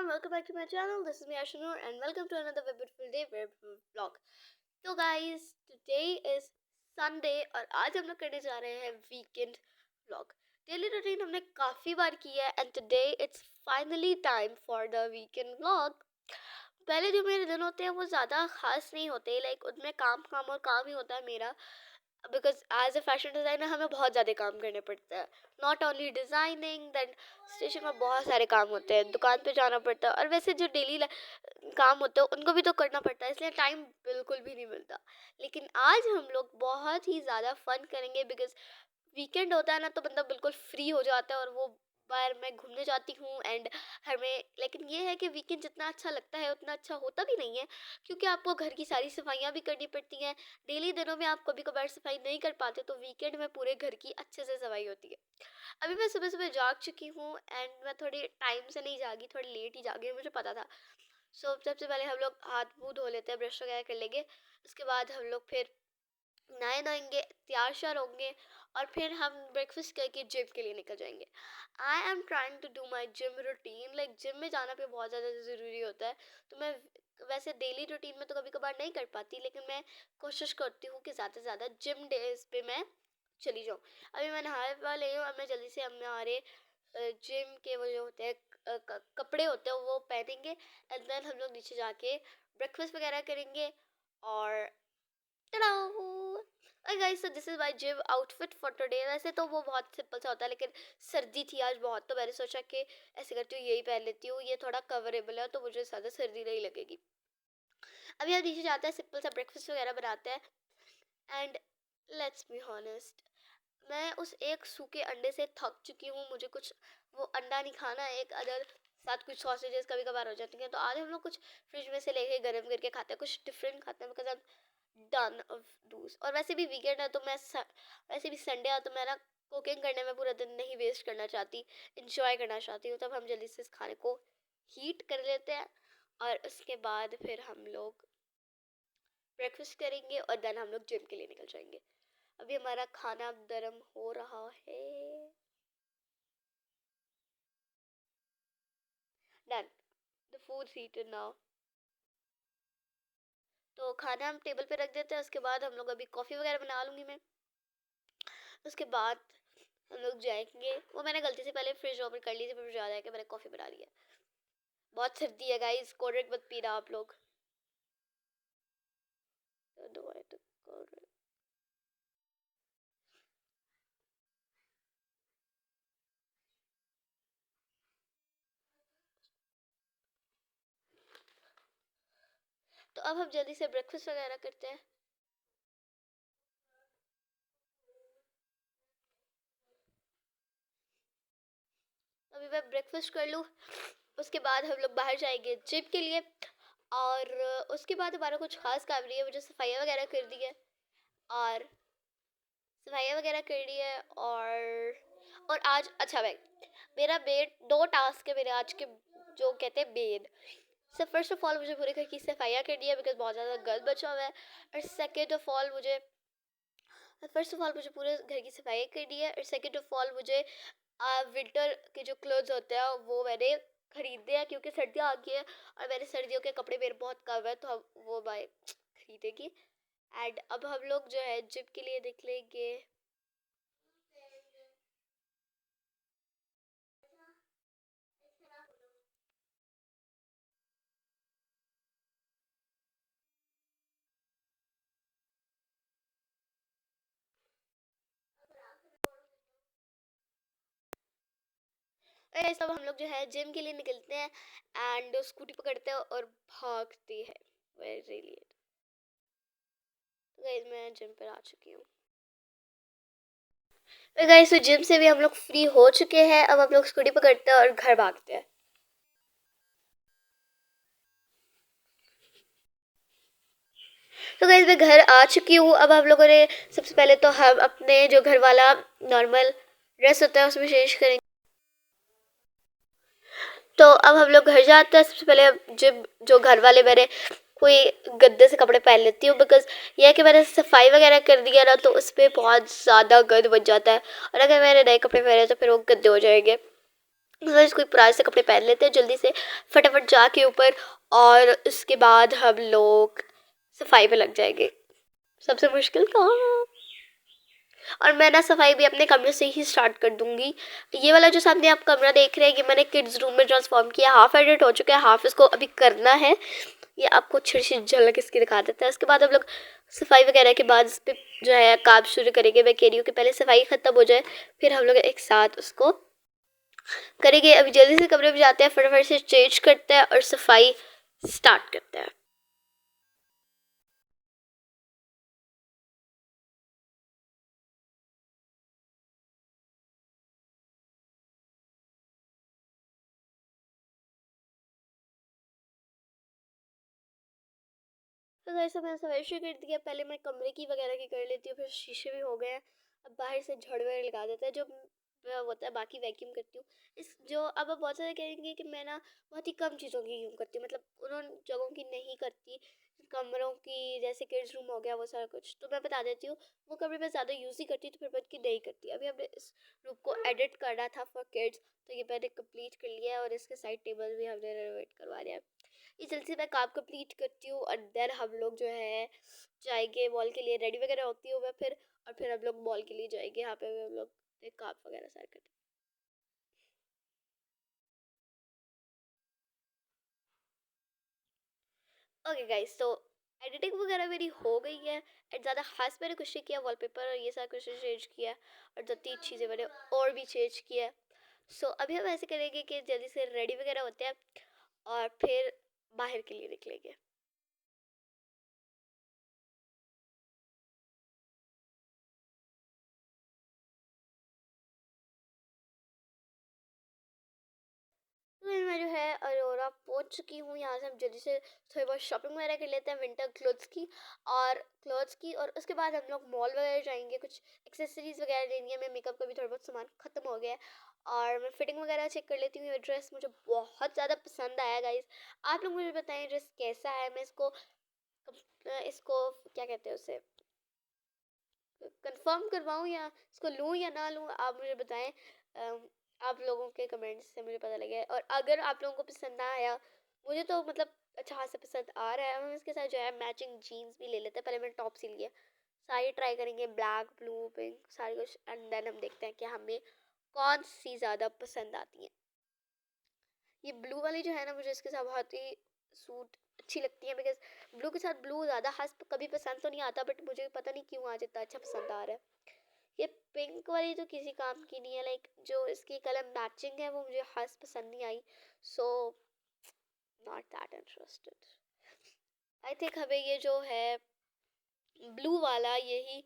welcome back to my channel. This is me Ashanur and welcome to another very beautiful day vlog. तो guys, today is Sunday और आज हम लोग करने जा रहे हैं weekend vlog. Daily routine हमने काफ़ी बार की है and today it's finally time for the weekend vlog. पहले जो मेरे दिन होते हैं वो ज़्यादा खास नहीं होते, लाइक उनमें काम और काम ही होता है मेरा, because as a fashion designer हमें बहुत ज़्यादा काम करने पड़ते हैं. Not only designing, than station में बहुत सारे काम होते हैं, दुकान पे जाना पड़ता है और वैसे जो डेली काम होते हैं उनको भी तो करना पड़ता है, इसलिए टाइम बिल्कुल भी नहीं मिलता. लेकिन आज हम लोग बहुत ही ज़्यादा फन करेंगे बिकॉज वीकेंड होता है ना, तो बंदा बिल्कुल फ्री हो जाता है और वो बार मैं घूमने जाती हूँ एंड हमें, लेकिन ये है कि वीकेंड जितना अच्छा लगता है उतना अच्छा होता भी नहीं है, क्योंकि आपको घर की सारी सफाइयाँ भी करनी पड़ती हैं. डेली दिनों में आप कभी कभार सफाई नहीं कर पाते, तो वीकेंड में पूरे घर की अच्छे से सफाई होती है. अभी मैं सुबह सुबह जाग चुकी हूँ एंड मैं थोड़ी टाइम से नहीं जागी, थोड़ी लेट ही जागी, मुझे पता था. सबसे पहले हम लोग हाथ मुँह धो लेते हैं, ब्रश वगैरह कर लेंगे. उसके बाद हम लोग फिर नहाए धोएंगे, तैयार श्यार होंगे और फिर हम ब्रेकफास्ट करके जिम के लिए निकल जाएंगे. I am trying to do my gym routine, like gym में जाना भी बहुत ज़्यादा ज़रूरी होता है. तो मैं वैसे डेली रूटीन में तो कभी कभार नहीं कर पाती, लेकिन मैं कोशिश करती हूँ कि ज़्यादा से ज़्यादा जिम डेज पे मैं चली जाऊँ. अभी मैं नहाए वाले हूँ और मैं जल्दी से हमारे जिम के वो जो होते हैं कपड़े होते हैं वो पहनेंगे एंड देन हम लोग नीचे जाके ब्रेकफास्ट वगैरह करेंगे. और guys, so this is my gym outfit for today. वैसे तो वो बहुत सिंपल सा होता है, लेकिन सर्दी थी आज बहुत, तो मैंने सोचा कि ऐसे करती हूँ यही पहन लेती हूँ, ये थोड़ा कवरेबल है तो मुझे ज़्यादा सर्दी नहीं लगेगी. अभी हम नीचे जाते हैं, सिंपल सा ब्रेकफास्ट वगैरह बनाते हैं एंड लेट्स बी हॉनेस्ट, मैं उस एक सूखे अंडे से थक चुकी हूँ. मुझे कुछ वो अंडा नहीं खाना है, एक अदर साथ कुछ सॉसेजेस कभी कभार हो जाती हैं, तो आज हम लोग कुछ फ्रिज में से लेके गर्म करके खाते हैं, कुछ डिफरेंट खाते हैं बिकॉज डन ऑफ दूस. और वैसे भी वीकेंड है तो मैं वैसे भी संडे है तो मैं ना कुकिंग करने में पूरा दिन नहीं वेस्ट करना चाहती, इंजॉय करना चाहती हूँ. तब हम जल्दी से इस खाने को हीट कर लेते हैं और उसके बाद फिर हम लोग ब्रेकफास्ट करेंगे और देन हम लोग जिम के लिए निकल जाएंगे. अभी हमारा खाना गर्म हो रहा है. Done, the food heated now. तो खाना हम टेबल पे रख देते हैं. उसके बाद हम लोग अभी कॉफ़ी वगैरह बना लूँगी मैं. उसके बाद हम लोग जाएंगे, वो मैंने गलती से पहले फ्रिज ओपन कर ली थी, मुझे याद आया कि मैंने कॉफ़ी बना ली है. बहुत सर्दी है गाइस, कोल्ड ड्रिंक मत पीना आप लोग. तो अब हम जल्दी से ब्रेकफास्ट वगैरह करते हैं. अभी मैं ब्रेकफास्ट कर लूँ, उसके बाद हम लोग बाहर जाएंगे जिम के लिए. और उसके बाद हमारा कुछ खास काम नहीं है, मुझे सफाइयाँ वगैरह कर दी है और सफाइयाँ वगैरह कर ली है. और आज अच्छा भाई, मेरा बेड, दो टास्क है मेरे आज के जो कहते हैं bed. So first of all मुझे पूरे घर की सफाइयाँ करनी है बिकॉज बहुत ज़्यादा गंद बचा हुआ है. और सेकेंड ऑफ ऑल मुझे पूरे घर की सफाई करनी है. और सेकेंड ऑफ ऑल मुझे विंटर के जो क्लोथ्स होते हैं वो मैंने खरीदे हैं, क्योंकि सर्दियाँ आ गई है और मैंने सर्दियों के कपड़े मेरे बहुत कम है, तो हम वो मैं खरीदेगी. एंड अब हम लोग जो है जिम के लिए निकलेंगे. सब हम लोग जो है जिम के लिए निकलते हैं एंड स्कूटी पकड़ते हैं और भागते हैं. Very late. गाइस, मैं जिम पर आ चुकी हूँ. गाइस, तो जिम से भी हम लोग फ्री हो चुके हैं. अब हम लोग स्कूटी पकड़ते हैं और घर भागते हैं. तो गाइस, मैं घर आ चुकी हूँ. अब हम लोगों ने सबसे पहले तो हम अपने जो घर वाला नॉर्मल ड्रेस होता है उसमें चेंज करेंगे. तो अब हम लोग घर जाते हैं. सबसे पहले जिम जो घर वाले मैंने कोई गद्दे से कपड़े पहन लेती हूँ बिकॉज ये है कि मैंने सफाई वगैरह कर दिया ना, तो उस पर बहुत ज़्यादा गंद बच जाता है और अगर मैंने नए कपड़े पहने तो फिर वो गंदे हो जाएंगे. गाइस कोई पुराने से कपड़े पहन लेते हैं जल्दी से फटाफट जाके ऊपर, और उसके बाद हम लोग सफाई पे लग जाएंगे। सबसे मुश्किल काम। और मैं ना सफाई भी अपने कमरे से ही स्टार्ट कर दूंगी। ये वाला जो सामने आप कमरा देख रहे हैं, ये मैंने किड्स रूम में ट्रांसफॉर्म किया। हाफ एडिट हो चुका है, हाफ इसको अभी करना है। ये आपको अच्छी सी झलक इसकी दिखा देता है। उसके बाद हम लोग सफाई वगैरह के बाद इस पे जो है काम शुरू करेंगे। मैं कह रही हूँ कि पहले सफाई खत्म हो जाए, फिर हम लोग एक साथ उसको करेंगे। अभी जल्दी से कमरे में जाते हैं, फटाफट से चेंज करते हैं और सफाई स्टार्ट करते हैं। तो जैसे मैंने सफाई शुरू कर दिया। पहले मैं कमरे की वगैरह की कर लेती हूँ, फिर शीशे भी हो गए हैं। अब बाहर से झाड़ू वगैरह लगा देता है जो होता है। बाकी वैक्यूम करती हूँ। इस जो अब आप बहुत सारे कहेंगे कि मैं ना बहुत ही कम चीज़ों की यूँ करती हूँ, मतलब उन जगहों की नहीं करती। कमरों की जैसे किड्स रूम हो गया, वो सारा कुछ तो मैं बता देती हूँ। वो कभी मैं ज़्यादा यूज़ ही करती तो फिर मैं की नहीं करती। अभी हमने इस रूम को एडिट करना था फॉर किड्स, तो ये मैंने कंप्लीट कर लिया है और इसके साइड टेबल भी हमने रेनोवेट करवा लिया है। इस जल्दी से मैं काम कंप्लीट करती हूँ और देन हम लोग जो है जाएंगे मॉल के लिए। रेडी वगैरह होती हूँ मैं फिर, और फिर हम लोग मॉल के लिए जाएंगे। यहाँ पे हम लोग काम वगैरह सारे करते हैं। ओके गाइस, तो एडिटिंग वगैरह मेरी हो गई है एंड ज़्यादा खास मैंने कुछ नहीं किया। वॉलपेपर और ये सारा कुछ चेंज किया और जो 3 चीज़ें मैंने और भी चेंज किया। सो अभी हम ऐसे करेंगे कि जल्दी से रेडी वगैरह होते हैं और फिर बाहर के लिए निकलेंगे। तो मैं जो है अरोरा पहुंच चुकी हूँ। यहाँ से हम जल्दी से थोड़ी बहुत शॉपिंग वगैरह कर लेते हैं विंटर क्लोथ्स की, और उसके बाद हम लोग मॉल वगैरह जाएंगे। कुछ एक्सेसरीज वगैरह लेनी है। मैं मेकअप का भी थोड़ा बहुत सामान खत्म हो गया है, और मैं फिटिंग वगैरह चेक कर लेती हूँ। ये ड्रेस मुझे बहुत ज़्यादा पसंद आया गाइस। आप लोग मुझे बताएं ड्रेस कैसा है। मैं इसको क्या कहते हैं उसे, कंफर्म करवाऊँ या इसको लूँ या ना लूँ, आप मुझे बताएं। आप लोगों के कमेंट्स से मुझे पता लगे, और अगर आप लोगों को पसंद ना आया, मुझे तो मतलब अच्छा खासा पसंद आ रहा है, हम इसके साथ जो है मैचिंग जीन्स भी ले लेते हैं। पहले मैंने टॉप सी लिए, सारी ट्राई करेंगे, ब्लैक ब्लू पिंक सारी कुछ, एंड देन हम देखते हैं कि हमें कौन सी ज़्यादा पसंद आती है। ये ब्लू वाली जो है ना, मुझे इसके साथ बहुत ही सूट अच्छी लगती है, बिकॉज ब्लू के साथ ब्लू ज़्यादा खास कभी पसंद तो नहीं आता, बट मुझे पता नहीं क्यों आज इतना अच्छा पसंद आ रहा है। ये पिंक वाली तो किसी काम की नहीं है, लाइक जो इसकी कलर मैचिंग है वो मुझे खास पसंद नहीं आई। So not that interested. I think हमें ये जो है ब्लू वाला यही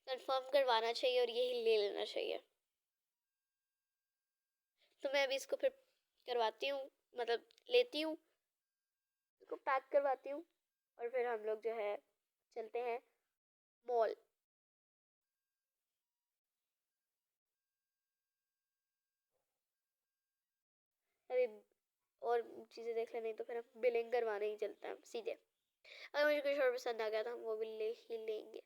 कंफर्म करवाना चाहिए और यही ले लेना चाहिए। तो मैं अभी इसको फिर करवाती हूँ, मतलब लेती हूँ, इसको पैक करवाती हूँ, और फिर हम लोग जो है चलते हैं मॉल। अभी और चीज़ें देख लें, नहीं तो फिर हम बिलिंग करवाने ही चलते हैं सीधे। अगर मुझे कुछ और पसंद आ गया तो हम वो भी ले ही लेंगे।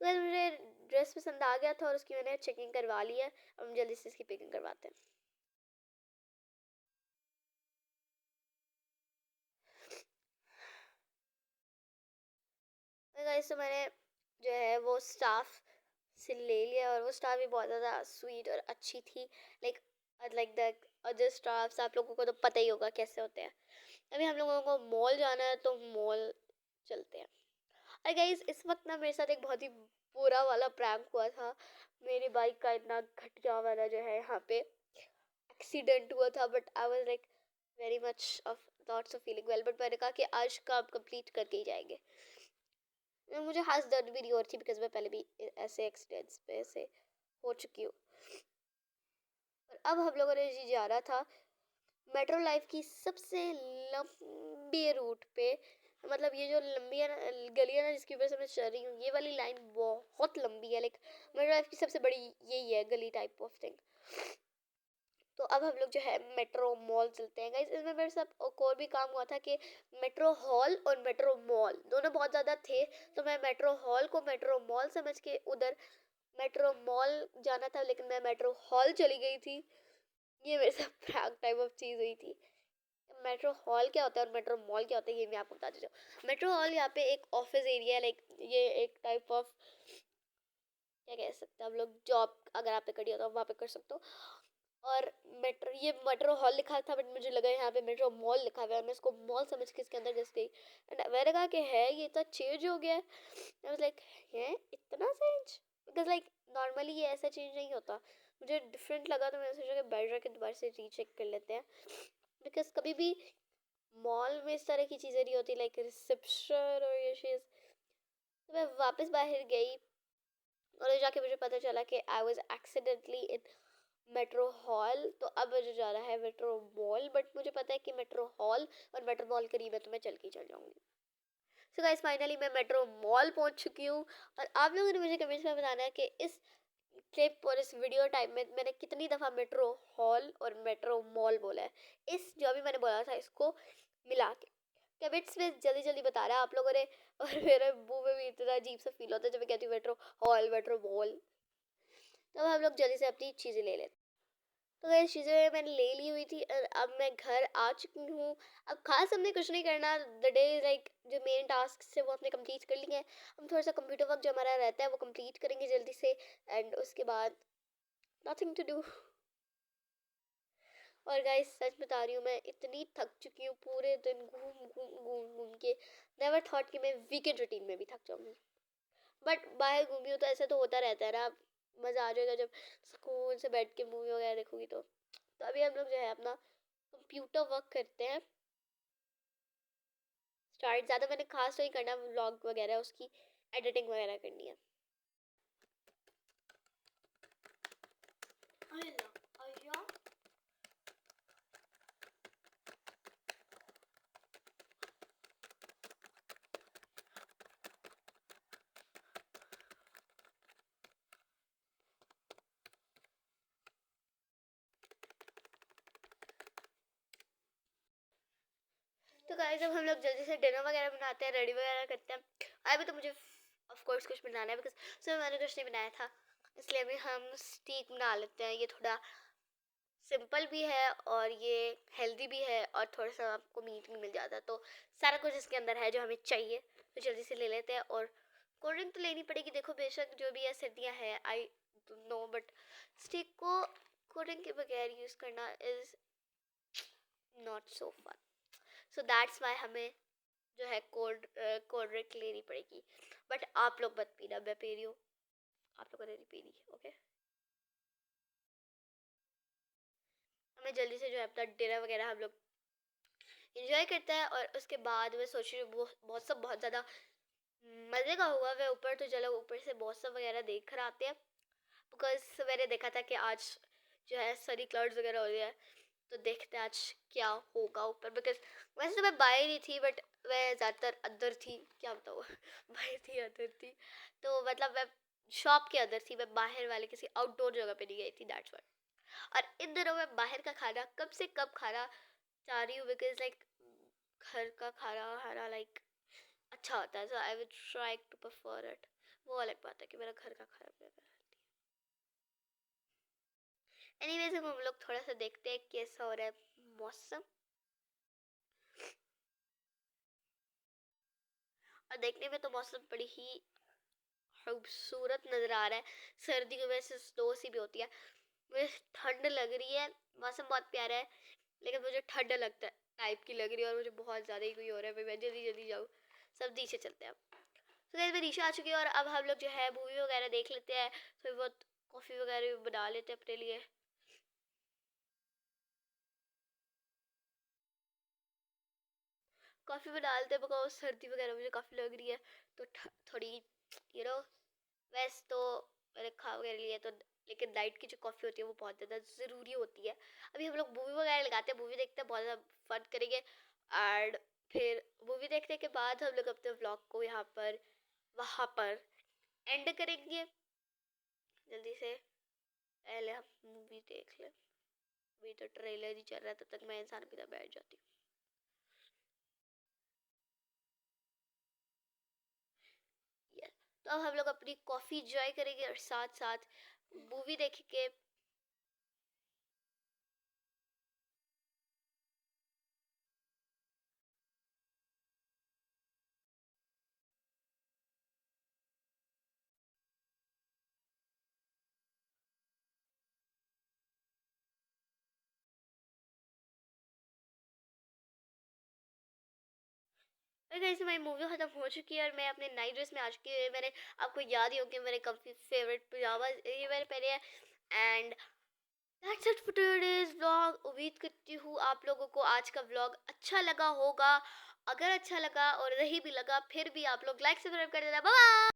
तो वैसे मुझे ड्रेस पसंद आ गया था और उसकी मैंने चेकिंग करवा ली है। अब हम जल्दी से इसकी पैकिंग करवाते हैं। तो गाइस, तो मैंने जो है वो स्टाफ से ले लिया, और वो स्टाफ भी बहुत ज़्यादा स्वीट और अच्छी थी। Like like the other staffs, आप लोगों को तो पता ही होगा कैसे होते हैं। अभी हम लोगों को मॉल जाना है, तो मॉल चलते हैं। और गाइस, इस वक्त ना मेरे साथ एक बहुत ही बुरा वाला प्रैंक हुआ था। मेरी बाइक का इतना घटिया वाला जो है यहाँ पे एक्सीडेंट हुआ था, but I was like very much of lots of feeling well, but मैंने कहा कि आज काम कंप्लीट करके ही जाएंगे। मुझे खास दर्द भी नहीं हो रही थी, बिकॉज मैं पहले भी ऐसे एक्सीडेंट्स पे ऐसे हो चुकी हूँ। और अब हम लोगों ने जी जाना था मेट्रो लाइफ की सबसे लंबी रूट पे। मतलब ये जो लंबी है ना गली है ना, जिसकी वजह से मैं चल रही हूँ, ये वाली लाइन बहुत लंबी है। लाइक मेट्रो लाइफ की सबसे बड़ी यही है गली टाइप ऑफ थिंग। तो अब हम लोग जो है मेट्रो मॉल चलते हैं गाइस। इसमें मेरे साथ एक और भी काम हुआ था कि मेट्रो हॉल और मेट्रो मॉल दोनों बहुत ज़्यादा थे, तो मैं मेट्रो हॉल को मेट्रो मॉल समझ के उधर मेट्रो मॉल जाना था लेकिन मैं मेट्रो हॉल चली गई थी। ये मेरे साथ प्रैंक टाइप ऑफ चीज़ हुई थी। मेट्रो हॉल क्या होता है और मेट्रो मॉल क्या होता है ये मैं आपको बता देती हूँ। मेट्रो हॉल यहाँ पे एक ऑफिस एरिया है, लाइक ये एक टाइप ऑफ, क्या कह सकते हैं हम लोग, जॉब अगर आप पे करी हो तो आप वहाँ पे कर सकते हो। और मेट्रो, ये मेट्रो हॉल लिखा था बट मुझे लगा यहाँ पे मेट्रो मॉल लिखा हुआ है, मैं इसको मॉल समझ के इसके अंदर जस्ट गई एंड मैंने कहा कि है ये तो चेंज हो गया है। आई वाज लाइक, है इतना चेंज? बिकॉज लाइक नॉर्मली ये ऐसा चेंज नहीं होता। मुझे डिफरेंट लगा तो मैंने सोचा कि बैठ के दोबारा से रीचेक कर लेते हैं, बिकॉज कभी भी मॉल में इस तरह की चीज़ें नहीं होती, लाइक रिसेप्शन और ये चीज़। तो मैं वापस बाहर गई और जाके मुझे पता चला कि I was accidentally in metro hall. तो अब मुझे जाना है मेट्रो मॉल, बट मुझे पता है कि मेट्रो हॉल और मेट्रो मॉल करीब है तो मैं चल के चल जाऊँगी। सो गाइस फाइनली मैं मेट्रो मॉल पहुँच चुकी हूँ और आप लोगों ने मुझे कमेंट्स में बताना है कि इस क्लिप और इस वीडियो टाइम में मैंने कितनी दफ़ा मेट्रो हॉल और मेट्रो मॉल बोला है, इस जो भी मैंने बोला था इसको मिला के। कमेंट्स में जल्दी जल्दी बता रहा है आप लोगों ने। और मेरे मुंह में भी इतना अजीब सा फील होता है जब मैं कहती हूँ मेट्रो हॉल मेट्रो मॉल। तो हम लोग जल्दी से अपनी चीज़ें ले लेते। तो ये चीज़ें मैंने ले ली हुई थी और अब मैं घर आ चुकी हूँ। अब खास हमने कुछ नहीं करना, द डे लाइक जो मेन टास्क थे वो हमने कंप्लीट कर लिए हैं। हम थोड़ा सा कंप्यूटर वर्क जो हमारा रहता है वो कंप्लीट करेंगे जल्दी से एंड उसके बाद नथिंग टू डू। और गाइस सच बता रही हूँ, मैं इतनी थक चुकी हूँ, पूरे दिन घूम घूम घूम घूम के नेवर थॉट कि मैं वीकेंड रूटीन में भी थक जाऊँगी। बट बाहर घूमी हूँ तो ऐसा तो होता रहता है ना, मज़ा आ जाएगा जब सुकून से बैठ के मूवी वगैरह देखूँगी। तो अभी हम लोग जो है अपना कंप्यूटर वर्क करते हैं स्टार्ट। ज़्यादा मैंने खास तो नहीं करना, व्लॉग वगैरह उसकी एडिटिंग वगैरह करनी है। तो गाइस जब हम लोग जल्दी से डिनर वगैरह बनाते हैं, रेडी वगैरह करते हैं, अभी तो मुझे ऑफ कोर्स कुछ बनाना है बिकॉज सुबह मैंने कुछ नहीं बनाया था, इसलिए अभी हम स्टीक बना लेते हैं। ये थोड़ा सिंपल भी है और ये हेल्दी भी है और थोड़ा सा आपको मीट भी मिल जाता है, तो सारा कुछ इसके अंदर है जो हमें चाहिए। तो जल्दी से ले लेते हैं। और कोल्ड ड्रिंक तो लेनी पड़ेगी, देखो बेशक जो भी है सर्दियाँ हैं, आई नो, बट स्टीक को कोल्ड ड्रिंक के बगैर यूज़ करना is not so fun. So that's why हमें जो है कोल्ड ड्रिंक लेनी पड़ेगी। बट आप लोग मत पीना, मैं पी रही हूँ, आप लोगों ने नहीं पीनी, ओके। हमें जल्दी से जो है अपना डिनर वगैरह हम लोग इंजॉय करते हैं और उसके बाद मैं सोच रही हूँ मौसम बहुत ज़्यादा मज़े का हुआ है ऊपर, तो चलो ऊपर से मौसम वगैरह देख कर आते हैं। बिकॉज मैंने देखा था कि आज जो है सनी क्लाउड्स वगैरह हो रही है, तो देखते हैं आज क्या होगा ऊपर। बिकॉज वैसे तो मैं बाहर ही थी बट मैं ज़्यादातर अंदर थी, क्या बताऊँ बाहर थी अंदर थी, तो मतलब मैं शॉप के अंदर थी, मैं बाहर वाले किसी आउटडोर जगह पे नहीं गई थी, दैट्स व्हाई। और इन दिनों मैं बाहर का खाना कब से कब खाना चाह रही हूँ, बिकॉज लाइक घर का खाना खाना लाइक अच्छा होता है, so I will try to prefer it. वो अलग बात है कि मेरा घर का खाना बेहतर है। एनीवेज हम लोग थोड़ा सा देखते हैं कैसा हो रहा है मौसम। और देखने में तो मौसम बड़ी ही खूबसूरत नज़र आ रहा है। सर्दी की वजह से स्नो सी भी होती है, मुझे ठंड लग रही है। मौसम बहुत प्यारा है लेकिन मुझे ठंड लगता है टाइप की लग रही है और मुझे बहुत ज़्यादा ही कोई हो रहा है, मैं जल्दी जल्दी जाऊँ, सर्दी से चलते हैं। तो गाइस मैं नीचे आ चुकी हूँ और अब हम लोग जो है मूवी वगैरह देख लेते हैं, फिर बहुत कॉफ़ी वगैरह भी बना लेते हैं अपने लिए। कॉफ़ी बना लेते हैं बिकॉज सर्दी वगैरह मुझे काफ़ी लग रही है, तो थोड़ी यू नो, वैसे तो मैंने खा वगैरह लिया तो, लेकिन नाइट की जो कॉफ़ी होती है वो बहुत ज़्यादा ज़रूरी होती है। अभी हम लोग मूवी वगैरह लगाते हैं, मूवी देखते हैं, बहुत ज़्यादा फन करेंगे। एंड फिर मूवी देखने के बाद हम लोग अपने व्लॉग को यहाँ पर वहाँ पर एंड करेंगे। जल्दी से पहले हम मूवी देख लें, अभी तो ट्रेलर ही चल रहा है, तब तक मैं इंसान की तरह बैठ जाती हूँ। yes. तो अब हम लोग अपनी कॉफ़ी एंजॉय करेंगे और साथ साथ मूवी देखेंगे। और गाइस हमारी मूवी खत्म हो चुकी है और मैं अपने नाइट ड्रेस में आ चुकी हूँ। मैंने, आपको याद ही होगा, मेरे काफ़ी फेवरेट पजामा ये मैंने पहने हैं। And that's it for today's vlog. उम्मीद करती हूँ आप लोगों को आज का व्लॉग अच्छा लगा होगा। अगर अच्छा लगा और नहीं भी लगा फिर भी आप लोग लाइक सब्सक्राइब कर देना। Bye bye.